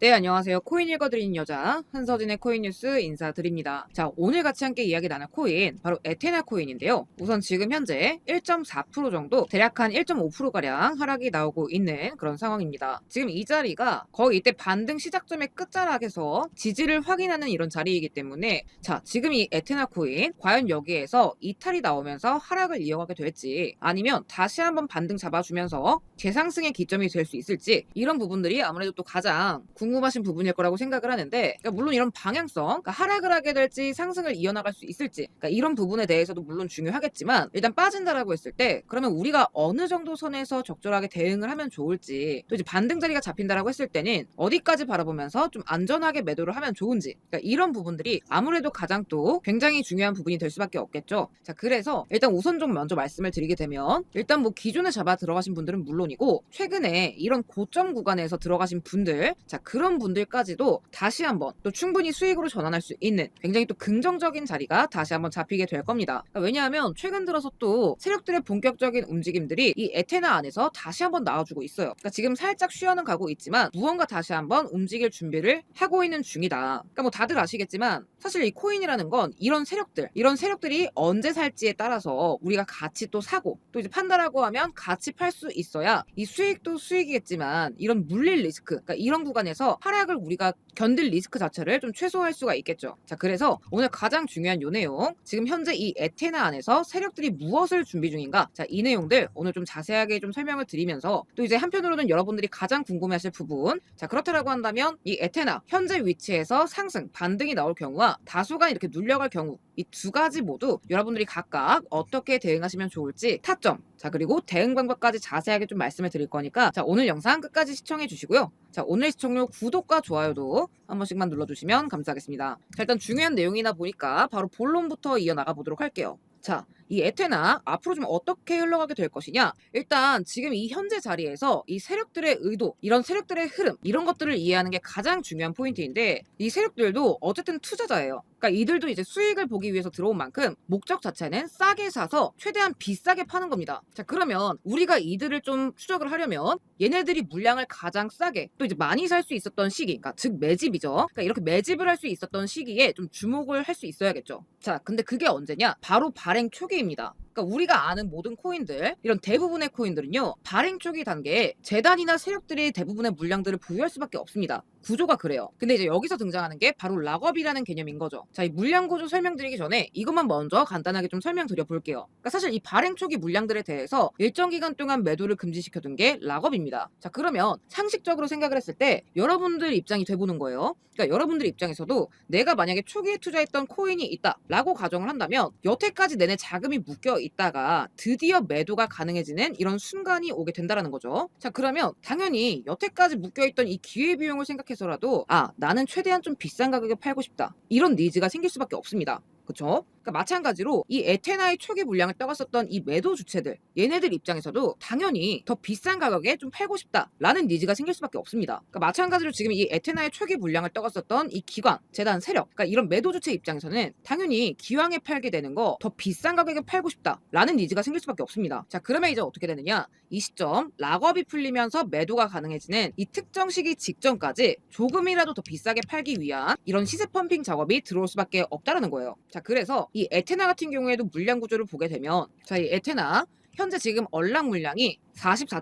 네, 안녕하세요. 코인 읽어드리는 여자 한서진의 코인 뉴스 인사드립니다. 자, 오늘 같이 함께 이야기 나눌 코인 바로 에테나 코인인데요. 우선 지금 현재 1.4% 정도 대략 한 1.5%가량 하락이 나오고 있는 그런 상황입니다. 지금 이 자리가 거의 이때 반등 시작점의 끝자락에서 지지를 확인하는 이런 자리이기 때문에 자, 지금 이 에테나 코인 과연 여기에서 이탈이 나오면서 하락을 이어가게 될지 아니면 다시 한번 반등 잡아주면서 재상승의 기점이 될 수 있을지 이런 부분들이 아무래도 또 가장 궁금하신 부분일 거라고 생각을 하는데 그러니까 물론 이런 방향성 그러니까 하락을 하게 될지 상승을 이어나갈 수 있을지 그러니까 이런 부분에 대해서도 물론 중요하겠지만 일단 빠진다라고 했을 때 그러면 우리가 어느 정도 선에서 적절하게 대응을 하면 좋을지 또 이제 반등 자리가 잡힌다라고 했을 때는 어디까지 바라보면서 좀 안전하게 매도를 하면 좋은지 그러니까 이런 부분들이 아무래도 가장 또 굉장히 중요한 부분이 될 수밖에 없겠죠. 자, 그래서 일단 우선 좀 먼저 말씀을 드리게 되면 일단 뭐 기존에 잡아 들어가신 분들은 물론이고 최근에 이런 고점 구간에서 들어가신 분들 자 그런 분들까지도 다시 한번 또 충분히 수익으로 전환할 수 있는 굉장히 또 긍정적인 자리가 다시 한번 잡히게 될 겁니다. 그러니까 왜냐하면 최근 들어서 또 세력들의 본격적인 움직임들이 이 에테나 안에서 다시 한번 나와주고 있어요. 그러니까 지금 살짝 쉬어는 가고 있지만 무언가 다시 한번 움직일 준비를 하고 있는 중이다. 그러니까 뭐 다들 아시겠지만 사실 이 코인이라는 건 이런 세력들이 언제 살지에 따라서 우리가 같이 또 사고 또 이제 판다라고 하면 같이 팔 수 있어야 이 수익도 수익이겠지만 이런 물릴 리스크 그러니까 이런 구간에서 하락을 우리가 견딜 리스크 자체를 좀 최소화할 수가 있겠죠. 자, 그래서 오늘 가장 중요한 요 내용 지금 현재 이 에테나 안에서 세력들이 무엇을 준비 중인가 자, 이 내용들 오늘 좀 자세하게 좀 설명을 드리면서 또 이제 한편으로는 여러분들이 가장 궁금해하실 부분 자, 그렇다라고 한다면 이 에테나 현재 위치에서 상승 반등이 나올 경우와 다소간 이렇게 눌려갈 경우 이 두 가지 모두 여러분들이 각각 어떻게 대응하시면 좋을지 타점 자 그리고 대응 방법까지 자세하게 좀 말씀을 드릴 거니까 자 오늘 영상 끝까지 시청해 주시고요. 자 오늘 시청료 구독과 좋아요도 한 번씩만 눌러주시면 감사하겠습니다. 자 일단 중요한 내용이나 보니까 바로 본론부터 이어나가 보도록 할게요. 자, 이 에테나 앞으로 좀 어떻게 흘러가게 될 것이냐? 일단 지금 이 현재 자리에서 이 세력들의 의도, 이런 세력들의 흐름, 이런 것들을 이해하는 게 가장 중요한 포인트인데 이 세력들도 어쨌든 투자자예요. 그러니까 이들도 이제 수익을 보기 위해서 들어온 만큼 목적 자체는 싸게 사서 최대한 비싸게 파는 겁니다. 자, 그러면 우리가 이들을 좀 추적을 하려면 얘네들이 물량을 가장 싸게 또 이제 많이 살 수 있었던 시기, 그러니까 즉 매집이죠. 그러니까 이렇게 매집을 할 수 있었던 시기에 좀 주목을 할 수 있어야겠죠. 자, 근데 그게 언제냐? 바로 발행 초기입니다. 그러니까 우리가 아는 모든 코인들, 이런 대부분의 코인들은요, 발행 초기 단계에 재단이나 세력들이 대부분의 물량들을 보유할 수밖에 없습니다. 구조가 그래요. 근데 이제 여기서 등장하는 게 바로 락업이라는 개념인 거죠. 자, 이 물량 구조 설명드리기 전에 이것만 먼저 간단하게 좀 설명드려 볼게요. 그러니까 사실 이 발행 초기 물량들에 대해서 일정 기간 동안 매도를 금지시켜둔 게 락업입니다. 자, 그러면 상식적으로 생각을 했을 때 여러분들 입장이 돼보는 거예요. 그러니까 여러분들 입장에서도 내가 만약에 초기에 투자했던 코인이 있다라고 가정을 한다면 여태까지 내내 자금이 묶여 있다가 드디어 매도가 가능해지는 이런 순간이 오게 된다라는 거죠. 자, 그러면 당연히 여태까지 묶여있던 이 기회비용을 생각해서라도 아, 나는 최대한 좀 비싼 가격에 팔고 싶다. 이런 니즈가 생길 수밖에 없습니다. 그쵸? 그러니까 마찬가지로 이 에테나의 초기 물량을 떠갔었던 이 매도 주체들 얘네들 입장에서도 당연히 더 비싼 가격에 좀 팔고 싶다라는 니즈가 생길 수밖에 없습니다. 그러니까 마찬가지로 지금 이 에테나의 초기 물량을 떠갔었던 이 기관, 재단, 세력 그러니까 이런 매도 주체 입장에서는 당연히 기왕에 팔게 되는 거 더 비싼 가격에 팔고 싶다라는 니즈가 생길 수밖에 없습니다. 자, 그러면 이제 어떻게 되느냐? 이 시점 락업이 풀리면서 매도가 가능해지는 이 특정 시기 직전까지 조금이라도 더 비싸게 팔기 위한 이런 시세 펌핑 작업이 들어올 수밖에 없다라는 거예요. 자, 그래서 이 에테나 같은 경우에도 물량 구조를 보게 되면 자, 이 에테나 현재 지금 얼락 물량이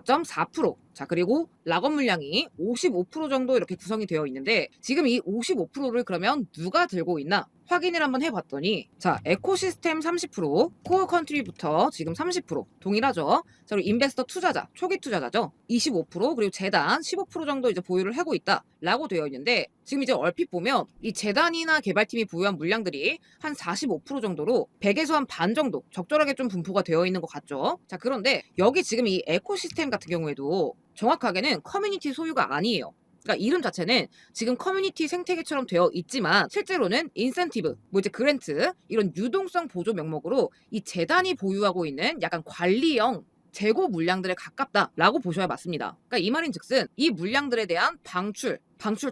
44.4% 자 그리고 락업 물량이 55% 정도 이렇게 구성이 되어 있는데 지금 이 55%를 그러면 누가 들고 있나 확인을 한번 해봤더니 자 에코시스템 30% 코어 컨트리부터 지금 30% 동일하죠. 자 그리고 인베스터 투자자 초기 투자자죠 25% 그리고 재단 15% 정도 이제 보유를 하고 있다라고 되어 있는데 지금 이제 얼핏 보면 이 재단이나 개발팀이 보유한 물량들이 한 45% 정도로 100에서 한 반 정도 적절하게 좀 분포가 되어 있는 것 같죠. 자 그런데 여기 지금 이 에코시스템 같은 경우에도 정확하게는 커뮤니티 소유가 아니에요. 그러니까 이름 자체는 지금 커뮤니티 생태계처럼 되어 있지만 실제로는 인센티브, 뭐 이제 그랜트 이런 유동성 보조 명목으로 이 재단이 보유하고 있는 약간 관리형 재고 물량들에 가깝다라고 보셔야 맞습니다. 그러니까 이 말인즉슨 이 물량들에 대한 방출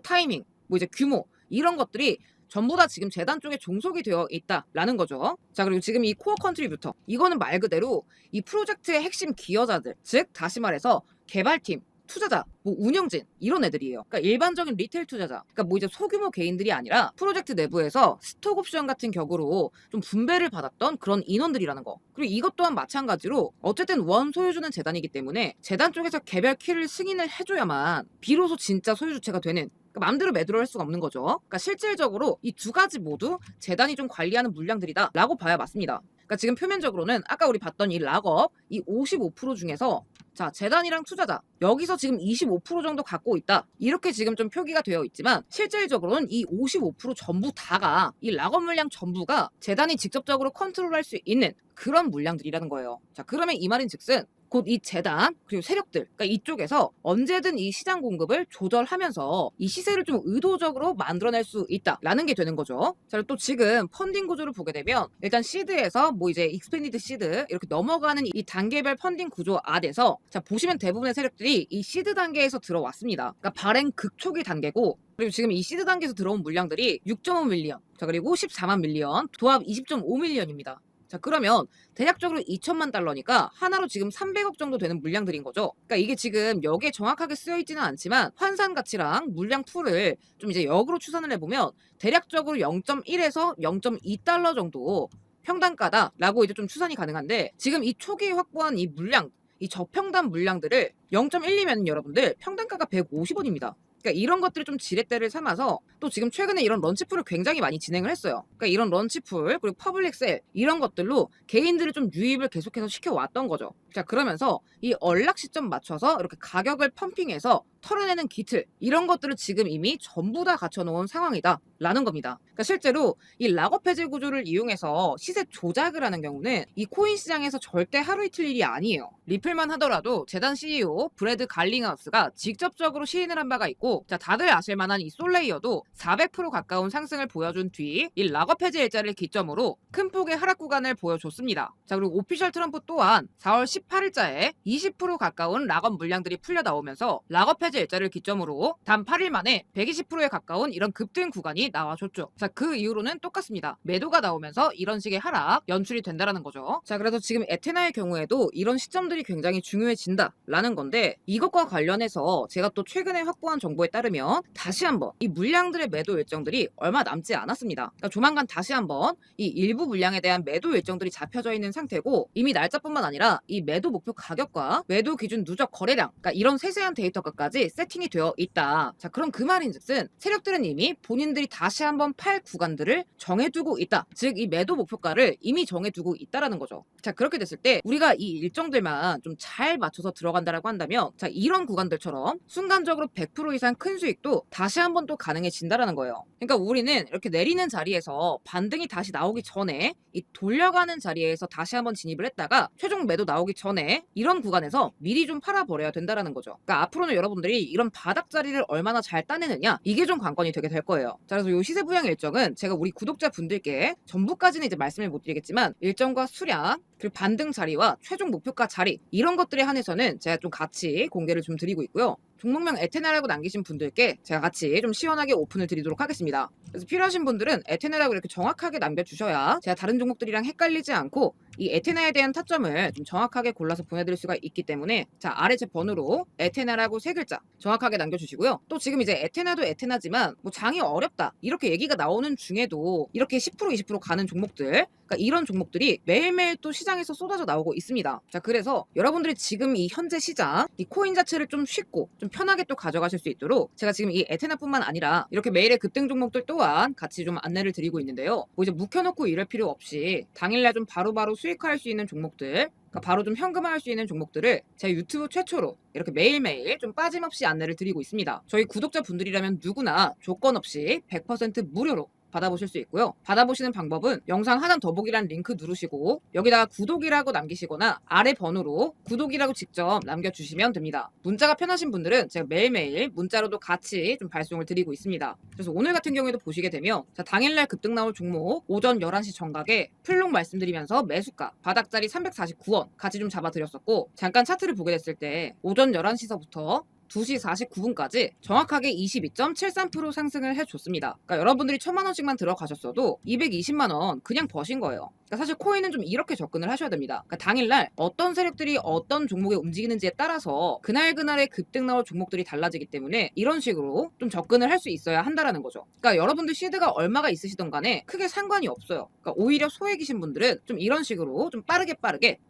타이밍, 뭐 이제 규모 이런 것들이 전부 다 지금 재단 쪽에 종속이 되어 있다라는 거죠. 자 그리고 지금 이 코어 컨트리뷰터 이거는 말 그대로 이 프로젝트의 핵심 기여자들 즉 다시 말해서 개발팀 투자자, 뭐 운영진 이런 애들이에요. 그러니까 일반적인 리테일 투자자, 그러니까 뭐 이제 소규모 개인들이 아니라 프로젝트 내부에서 스톡 옵션 같은 격으로 좀 분배를 받았던 그런 인원들이라는 거. 그리고 이것 또한 마찬가지로 어쨌든 원 소유주는 재단이기 때문에 재단 쪽에서 개별 키를 승인을 해줘야만 비로소 진짜 소유주체가 되는, 그러니까 마음대로 매도를 할 수가 없는 거죠. 그러니까 실질적으로 이 두 가지 모두 재단이 좀 관리하는 물량들이다 라고 봐야 맞습니다. 그러니까 지금 표면적으로는 아까 우리 봤던 이 락업 이 55% 중에서 자, 재단이랑 투자자 여기서 지금 25% 정도 갖고 있다 이렇게 지금 좀 표기가 되어 있지만 실질적으로는 이 55% 전부 다가 이 락업 물량 전부가 재단이 직접적으로 컨트롤할 수 있는 그런 물량들이라는 거예요. 자, 그러면 이 말인즉슨 곧 이 재단 그리고 세력들, 그러니까 이쪽에서 언제든 이 시장 공급을 조절하면서 이 시세를 좀 의도적으로 만들어낼 수 있다라는 게 되는 거죠. 자, 또 지금 펀딩 구조를 보게 되면 일단 시드에서 뭐 이제 익스펜디드 시드 이렇게 넘어가는 이 단계별 펀딩 구조 안에서 자, 보시면 대부분의 세력들이 이 시드 단계에서 들어왔습니다. 그러니까 발행 극초기 단계고, 그리고 지금 이 시드 단계에서 들어온 물량들이 6.5 밀리언, 자, 그리고 14만 밀리언, 도합 20.5 밀리언입니다. 자, 그러면 대략적으로 2천만 달러니까 하나로 지금 300억 정도 되는 물량들인 거죠. 그러니까 이게 지금 여기에 정확하게 쓰여 있지는 않지만 환산 가치랑 물량 풀을 좀 이제 역으로 추산을 해보면 대략적으로 0.1에서 0.2달러 정도 평단가다라고 이제 좀 추산이 가능한데, 지금 이 초기에 확보한 이 물량, 이 저평단 물량들을 0.12면 여러분들 평단가가 150원입니다. 그러니까 이런 것들을 좀 지렛대를 삼아서 또 지금 최근에 이런 런치풀을 굉장히 많이 진행을 했어요. 그러니까 이런 런치풀 그리고 퍼블릭 셀 이런 것들로 개인들을 좀 유입을 계속해서 시켜왔던 거죠. 자, 그러면서 이 언락 시점 맞춰서 이렇게 가격을 펌핑해서 털어내는 기틀 이런 것들을 지금 이미 전부 다 갖춰놓은 상황이다 라는 겁니다. 그러니까 실제로 이 락업 해제 구조를 이용해서 시세 조작을 하는 경우는 이 코인 시장에서 절대 하루 이틀 일이 아니에요. 리플만 하더라도 재단 CEO 브래드 갈링하우스가 직접적으로 시인을 한 바가 있고, 자, 다들 아실 만한 이 솔레이어도 400% 가까운 상승을 보여준 뒤 이 락업 해제 일자를 기점으로 큰 폭의 하락 구간을 보여줬습니다. 자, 그리고 오피셜 트럼프 또한 4월 18일자에 20% 가까운 락업 물량들이 풀려 나오면서 락업 해제 일자를 기점으로 단 8일 만에 120%에 가까운 이런 급등 구간이 나와줬죠. 자, 그 이후로는 똑같습니다. 매도가 나오면서 이런 식의 하락 연출이 된다라는 거죠. 자, 그래서 지금 에테나의 경우에도 이런 시점들이 굉장히 중요해진다라는 건데, 이것과 관련해서 제가 또 최근에 확보한 정보에 따르면 다시 한번 이 물량들의 매도 일정들이 얼마 남지 않았습니다. 그러니까 조만간 다시 한번 이 일부 물량에 대한 매도 일정들이 잡혀져 있는 상태고, 이미 날짜뿐만 아니라 이 매도 목표 가격과 매도 기준 누적 거래량, 그러니까 이런 세세한 데이터까지 세팅이 되어 있다. 자, 그럼 그 말인즉슨 세력들은 이미 본인들이 다시 한번 팔 구간들을 정해두고 있다. 즉 이 매도 목표가를 이미 정해두고 있다라는 거죠. 자, 그렇게 됐을 때 우리가 이 일정들만 좀 잘 맞춰서 들어간다라고 한다면, 자, 이런 구간들처럼 순간적으로 100% 이상 큰 수익도 다시 한번 또 가능해진다라는 거예요. 그러니까 우리는 이렇게 내리는 자리에서 반등이 다시 나오기 전에 이 돌려가는 자리에서 다시 한번 진입을 했다가 최종 매도 나오기 전에 이런 구간에서 미리 좀 팔아버려야 된다라는 거죠. 그러니까 앞으로는 여러분들이 이런 바닥 자리를 얼마나 잘 따내느냐, 이게 좀 관건이 되게 될 거예요. 자, 그래서 이 시세 부양 일정은 제가 우리 구독자분들께 전부까지는 이제 말씀을 못 드리겠지만 일정과 수량 그리고 반등 자리와 최종 목표가 자리 이런 것들에 한해서는 제가 좀 같이 공개를 좀 드리고 있고요. 종목명 에테나라고 남기신 분들께 제가 같이 좀 시원하게 오픈을 드리도록 하겠습니다. 그래서 필요하신 분들은 에테나라고 이렇게 정확하게 남겨주셔야 제가 다른 종목들이랑 헷갈리지 않고 이 에테나에 대한 타점을 좀 정확하게 골라서 보내드릴 수가 있기 때문에, 자, 아래 제 번호로 에테나라고 3글자 정확하게 남겨주시고요. 또 지금 이제 에테나도 에테나지만 뭐 장이 어렵다 이렇게 얘기가 나오는 중에도 이렇게 10% 20% 가는 종목들, 그러니까 이런 종목들이 매일매일 또 시장에서 쏟아져 나오고 있습니다. 자, 그래서 여러분들이 지금 이 현재 시장 이 코인 자체를 좀 쉽고 좀 편하게 또 가져가실 수 있도록 제가 지금 이 에테나뿐만 아니라 이렇게 매일의 급등 종목들 또한 같이 좀 안내를 드리고 있는데요. 뭐 이제 묵혀놓고 이럴 필요 없이 당일날 좀 바로바로 수익화할 수 있는 종목들, 그러니까 바로 좀 현금화할 수 있는 종목들을 제 유튜브 최초로 이렇게 매일매일 좀 빠짐없이 안내를 드리고 있습니다. 저희 구독자분들이라면 누구나 조건 없이 100% 무료로 받아보실 수 있고요. 받아보시는 방법은 영상 하단 더보기란 링크 누르시고 여기다가 구독이라고 남기시거나 아래 번호로 구독이라고 직접 남겨주시면 됩니다. 문자가 편하신 분들은 제가 매일매일 문자로도 같이 좀 발송을 드리고 있습니다. 그래서 오늘 같은 경우에도 보시게 되면 자, 당일날 급등 나올 종목 오전 11시 정각에 풀롱 말씀드리면서 매수가 바닥자리 349원 같이 좀 잡아드렸었고, 잠깐 차트를 보게 됐을 때 오전 11시서부터 2시 49분까지 정확하게 22.73% 상승을 해줬습니다. 그러니까 여러분들이 1,000만원씩만 들어가셨어도 220만원 그냥 버신 거예요. 그러니까 사실 코인은 좀 이렇게 접근을 하셔야 됩니다. 그러니까 당일날 어떤 세력들이 어떤 종목에 움직이는지에 따라서 그날그날의 급등 나올 종목들이 달라지기 때문에 이런 식으로 좀 접근을 할 수 있어야 한다라는 거죠. 그러니까 여러분들 시드가 얼마가 있으시던 간에 크게 상관이 없어요. 그러니까 오히려 소액이신 분들은 좀 이런 식으로 좀 빠르게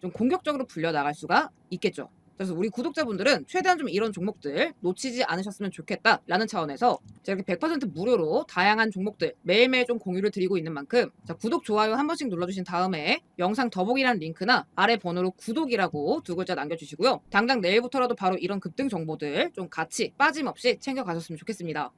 좀 공격적으로 불려 나갈 수가 있겠죠. 그래서 우리 구독자분들은 최대한 좀 이런 종목들 놓치지 않으셨으면 좋겠다라는 차원에서 제가 이렇게 100% 무료로 다양한 종목들 매일매일 좀 공유를 드리고 있는 만큼 자, 구독, 좋아요 한 번씩 눌러주신 다음에 영상 더보기란 링크나 아래 번호로 구독이라고 2글자 남겨주시고요. 당장 내일부터라도 바로 이런 급등 정보들 좀 같이 빠짐없이 챙겨가셨으면 좋겠습니다.